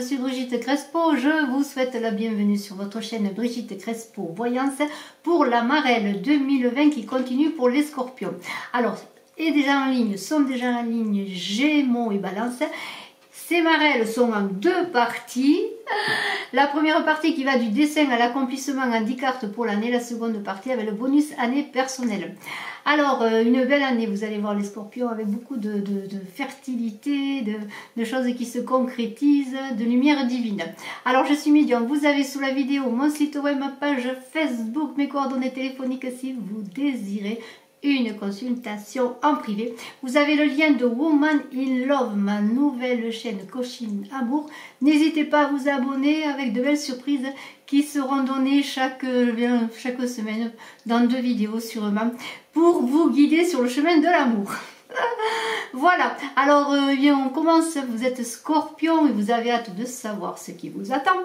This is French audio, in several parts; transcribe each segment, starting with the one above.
suis Brigitte Crespo, je vous souhaite la bienvenue sur votre chaîne Brigitte Crespo Voyance pour la Marelle 2020 qui continue pour les Scorpions. Alors, sont déjà en ligne Gémeaux et Balance. Ces marelles sont en deux parties. La première partie qui va du dessin à l'accomplissement en 10 cartes pour l'année, la seconde partie avec le bonus année personnelle. Alors, une belle année, vous allez voir les Scorpions, avec beaucoup de fertilité, de choses qui se concrétisent, de lumière divine. Alors, je suis médium, vous avez sous la vidéo mon site web, ma page Facebook, mes coordonnées téléphoniques si vous désirez une consultation en privé. Vous avez le lien de Woman in Love, ma nouvelle chaîne Coaching Amour. N'hésitez pas à vous abonner avec de belles surprises qui seront données chaque semaine dans 2 vidéos sûrement pour vous guider sur le chemin de l'amour. Voilà, alors bien on commence. Vous êtes Scorpion et vous avez hâte de savoir ce qui vous attend.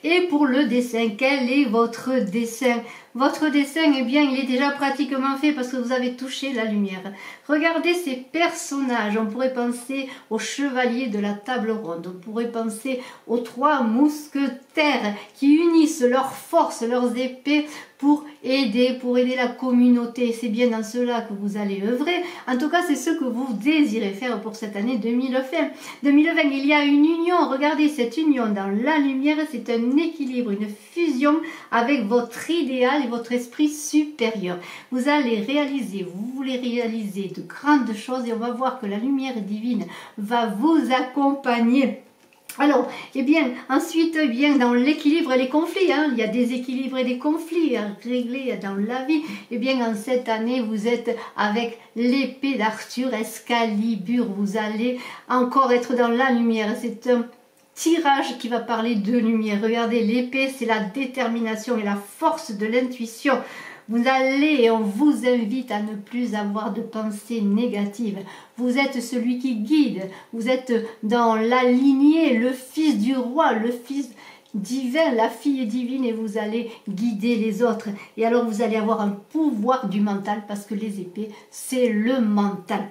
Et pour le dessin, quel est votre dessin? Votre dessin, eh bien, il est déjà pratiquement fait parce que vous avez touché la lumière. Regardez ces personnages. On pourrait penser aux chevaliers de la table ronde. On pourrait penser aux 3 mousquetaires qui unissent leurs forces, leurs épées pour aider la communauté. C'est bien dans cela que vous allez œuvrer. En tout cas, c'est ce que vous désirez faire pour cette année 2020. Il y a une union. Regardez cette union dans la lumière. C'est un équilibre, une fusion avec votre idéal et votre esprit supérieur. Vous voulez réaliser de grandes choses et on va voir que la lumière divine va vous accompagner. Alors, ensuite, dans l'équilibre et les conflits, il y a des équilibres et des conflits à régler dans la vie. En cette année, vous êtes avec l'épée d'Arthur, Excalibur, vous allez encore être dans la lumière. C'est un tirage qui va parler de lumière. Regardez, l'épée, c'est la détermination et la force de l'intuition. Vous allez et on vous invite à ne plus avoir de pensées négatives. Vous êtes celui qui guide. Vous êtes dans la lignée, le fils du roi, le fils divin, la fille divine, et vous allez guider les autres. Et alors vous allez avoir un pouvoir du mental parce que les épées, c'est le mental.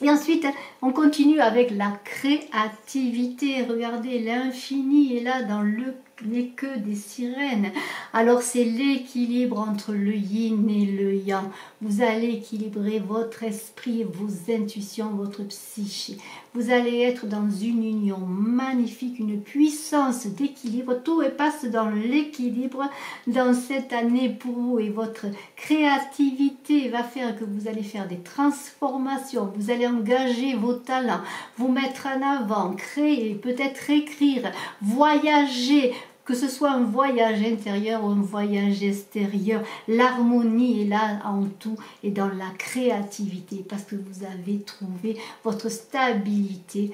Et ensuite, on continue avec la créativité. Regardez, l'infini est là dans les queues des sirènes. Alors, c'est l'équilibre entre le yin et le yang. Vous allez équilibrer votre esprit, vos intuitions, votre psyché. Vous allez être dans une union magnifique, une puissance d'équilibre. Tout passe dans l'équilibre dans cette année pour vous. Et votre créativité va faire que vous allez faire des transformations. Vous allez engager vos talents, vous mettre en avant, créer, peut-être écrire, voyager, que ce soit un voyage intérieur ou un voyage extérieur. L'harmonie est là en tout et dans la créativité parce que vous avez trouvé votre stabilité,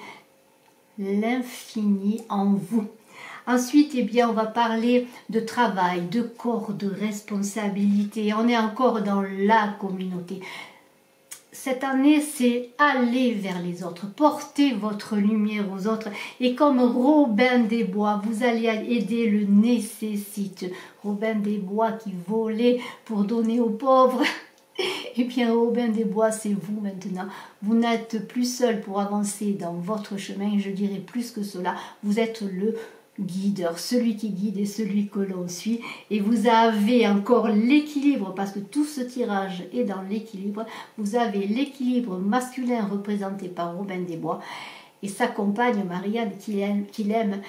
l'infini en vous. Ensuite, on va parler de travail, de corps, de responsabilité. On est encore dans la communauté. Cette année, c'est aller vers les autres, porter votre lumière aux autres. Et comme Robin des Bois, vous allez aider le nécessite. Robin des Bois qui volait pour donner aux pauvres. Robin des Bois, c'est vous maintenant. Vous n'êtes plus seul pour avancer dans votre chemin. Je dirais plus que cela, vous êtes le guideur, celui qui guide et celui que l'on suit. Et vous avez encore l'équilibre, parce que tout ce tirage est dans l'équilibre. Vous avez l'équilibre masculin représenté par Robin des Bois et sa compagne Marianne qu'il aime,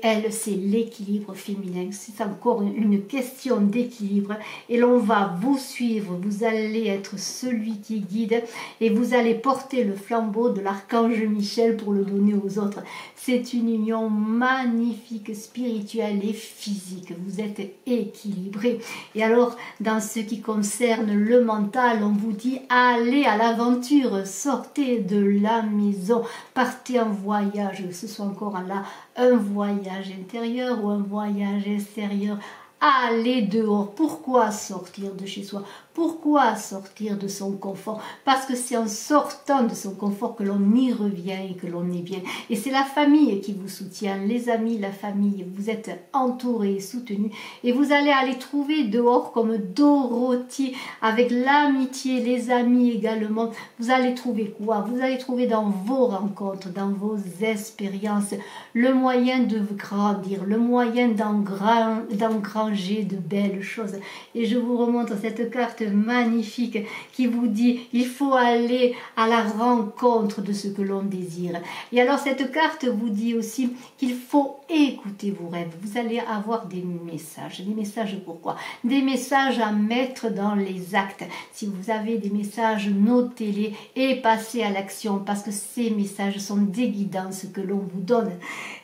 elle, c'est l'équilibre féminin. C'est encore une question d'équilibre et l'on va vous suivre. Vous allez être celui qui guide et vous allez porter le flambeau de l'archange Michel pour le donner aux autres. C'est une union magnifique, spirituelle et physique. Vous êtes équilibré. Et alors, dans ce qui concerne le mental, on vous dit allez à l'aventure, sortez de la maison, partez en voyage, que ce soit encore là un voyage intérieur ou un voyage extérieur. aller dehors. Pourquoi sortir de chez soi? Pourquoi sortir de son confort? Parce que c'est en sortant de son confort que l'on y revient et que l'on est bien. Et c'est la famille qui vous soutient, les amis, la famille. Vous êtes entourés, soutenus. Et vous allez aller trouver dehors comme Dorothy, avec l'amitié, les amis également. Vous allez trouver quoi? Vous allez trouver dans vos rencontres, dans vos expériences, le moyen de grandir, le moyen d'engranger de belles choses. Et je vous remontre cette carte magnifique qui vous dit il faut aller à la rencontre de ce que l'on désire. Et alors cette carte vous dit aussi qu'il faut écouter vos rêves. Vous allez avoir des messages. Des messages pourquoi? Des messages à mettre dans les actes. Si vous avez des messages, notez-les et passez à l'action parce que ces messages sont des guidances que l'on vous donne.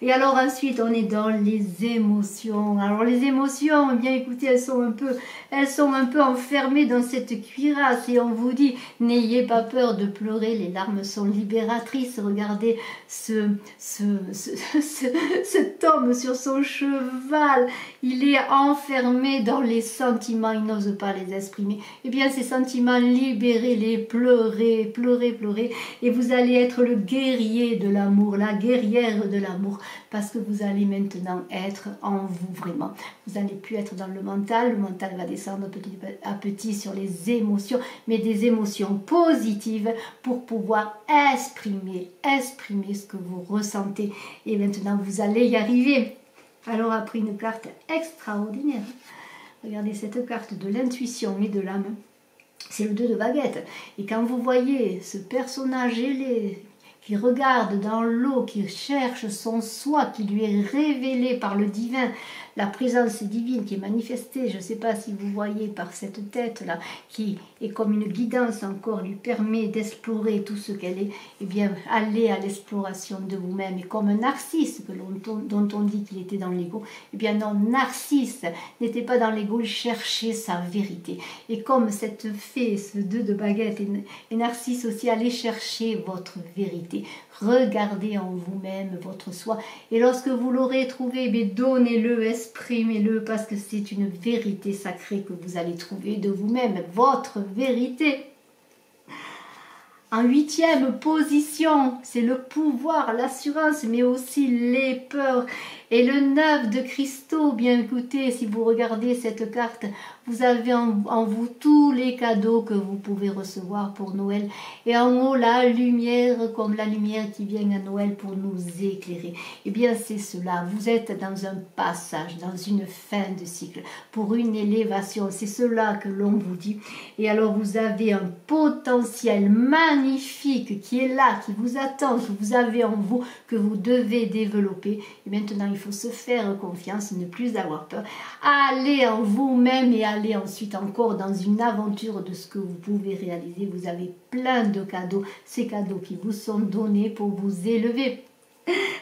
Et alors ensuite on est dans les émotions. Alors les émotions, eh bien écoutez, elles sont un peu enfermées dans cette cuirasse et on vous dit n'ayez pas peur de pleurer, les larmes sont libératrices. Regardez cet homme sur son cheval, il est enfermé dans les sentiments, il n'ose pas les exprimer. Eh bien ces sentiments, libérez-les, pleurez, pleurez, pleurez et vous allez être le guerrier de l'amour, la guerrière de l'amour parce que vous allez maintenant être en vous vraiment. Vous n'allez plus être dans le mental va descendre petit à petit sur les émotions, mais des émotions positives pour pouvoir exprimer ce que vous ressentez. Et maintenant, vous allez y arriver. Alors, après une carte extraordinaire, regardez cette carte de l'intuition et de l'âme. C'est le 2 de baguette. Et quand vous voyez ce personnage ailé qui regarde dans l'eau, qui cherche son soi, qui lui est révélé par le divin, la présence divine qui est manifestée, je ne sais pas si vous voyez par cette tête-là, qui est comme une guidance encore, lui permet d'explorer tout ce qu'elle est, et bien aller à l'exploration de vous-même. Et comme Narcisse, dont on dit qu'il était dans l'ego, et bien non, Narcisse n'était pas dans l'ego, il cherchait sa vérité. Et comme cette fée, ce 2 de baguette, et Narcisse aussi, allait chercher votre vérité. Regardez en vous-même votre soi et lorsque vous l'aurez trouvé, donnez-le, exprimez-le parce que c'est une vérité sacrée que vous allez trouver de vous-même, votre vérité. En 8e position, c'est le pouvoir, l'assurance, mais aussi les peurs. Et le 9 de cristaux, bien écoutez, si vous regardez cette carte, vous avez en vous tous les cadeaux que vous pouvez recevoir pour Noël. Et en haut, la lumière, comme la lumière qui vient à Noël pour nous éclairer. Eh bien, c'est cela. Vous êtes dans un passage, dans une fin de cycle, pour une élévation. C'est cela que l'on vous dit. Et alors, vous avez un potentiel magnifique qui est là, qui vous attend, que vous avez en vous, que vous devez développer. Et maintenant, il faut se faire confiance, ne plus avoir peur. Allez en vous-même et allez ensuite encore dans une aventure de ce que vous pouvez réaliser. Vous avez plein de cadeaux, ces cadeaux qui vous sont donnés pour vous élever.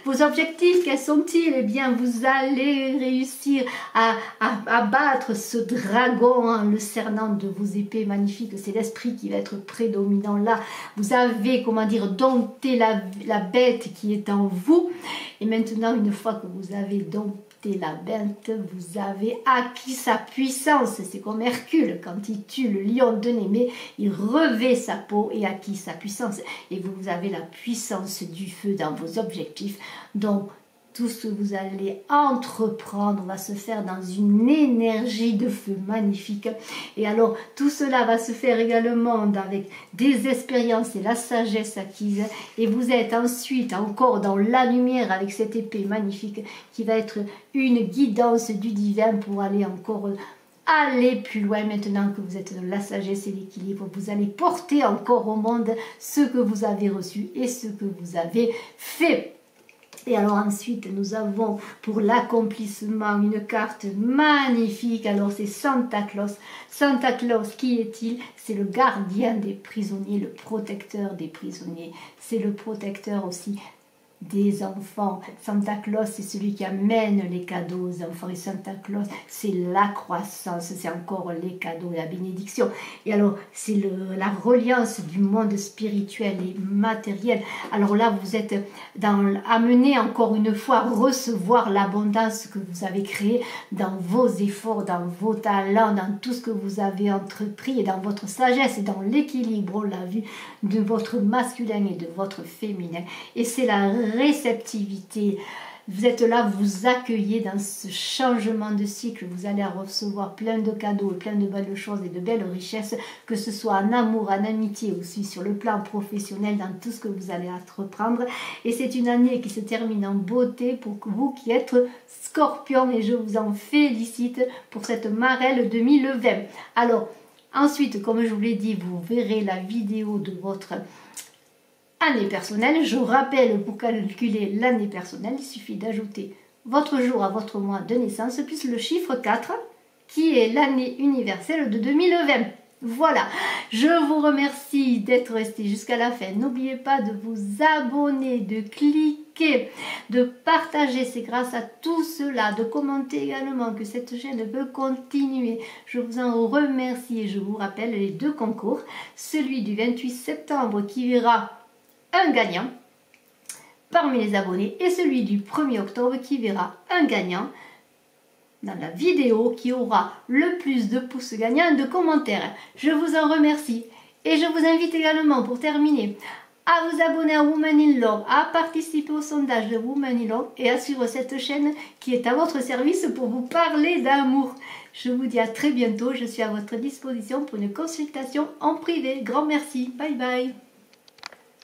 Vos objectifs, quels sont-ils? Eh bien, vous allez réussir à battre ce dragon, hein, le cernant de vos épées magnifiques. C'est l'esprit qui va être prédominant là. Vous avez, comment dire, dompté la bête qui est en vous. Et maintenant, une fois que vous avez dompté la bête, vous avez acquis sa puissance. C'est comme Hercule, quand il tue le lion de Némée, il revêt sa peau et acquis sa puissance. Et vous avez la puissance du feu dans vos objectifs. Donc, tout ce que vous allez entreprendre va se faire dans une énergie de feu magnifique. Et alors, tout cela va se faire également avec des expériences et la sagesse acquise. Et vous êtes ensuite encore dans la lumière avec cette épée magnifique qui va être une guidance du divin pour aller encore aller plus loin. Maintenant que vous êtes dans la sagesse et l'équilibre, vous allez porter encore au monde ce que vous avez reçu et ce que vous avez fait. Et alors ensuite, nous avons pour l'accomplissement une carte magnifique. Alors c'est Santa Claus. Santa Claus, qui est-il? C'est le gardien des prisonniers, le protecteur des prisonniers. C'est le protecteur aussi des enfants. Santa Claus, c'est celui qui amène les cadeaux aux enfants. Et Santa Claus, c'est la croissance, c'est encore les cadeaux et la bénédiction. Et alors, c'est la reliance du monde spirituel et matériel. Alors là, vous êtes amené encore une fois à recevoir l'abondance que vous avez créée dans vos efforts, dans vos talents, dans tout ce que vous avez entrepris et dans votre sagesse et dans l'équilibre, on l'a vu, de votre masculin et de votre féminin. Et c'est la réceptivité. Vous êtes là, vous accueillez dans ce changement de cycle. Vous allez recevoir plein de cadeaux et plein de belles choses et de belles richesses, que ce soit en amour, en amitié, aussi sur le plan professionnel, dans tout ce que vous allez entreprendre. Et c'est une année qui se termine en beauté pour vous qui êtes Scorpion, et je vous en félicite pour cette Marelle 2020. Alors, ensuite, comme je vous l'ai dit, vous verrez la vidéo de votre année personnelle. Je rappelle, pour calculer l'année personnelle, il suffit d'ajouter votre jour à votre mois de naissance, plus le chiffre 4, qui est l'année universelle de 2020. Voilà, je vous remercie d'être resté jusqu'à la fin. N'oubliez pas de vous abonner, de cliquer, de partager, c'est grâce à tout cela, de commenter également, que cette chaîne peut continuer. Je vous en remercie et je vous rappelle les deux concours. Celui du 28 septembre qui verra un gagnant parmi les abonnés et celui du 1er octobre qui verra un gagnant dans la vidéo qui aura le plus de pouces gagnants et de commentaires. Je vous en remercie et je vous invite également, pour terminer, à vous abonner à Woman in Love, à participer au sondage de Woman in Love et à suivre cette chaîne qui est à votre service pour vous parler d'amour. Je vous dis à très bientôt, je suis à votre disposition pour une consultation en privé. Grand merci, bye bye.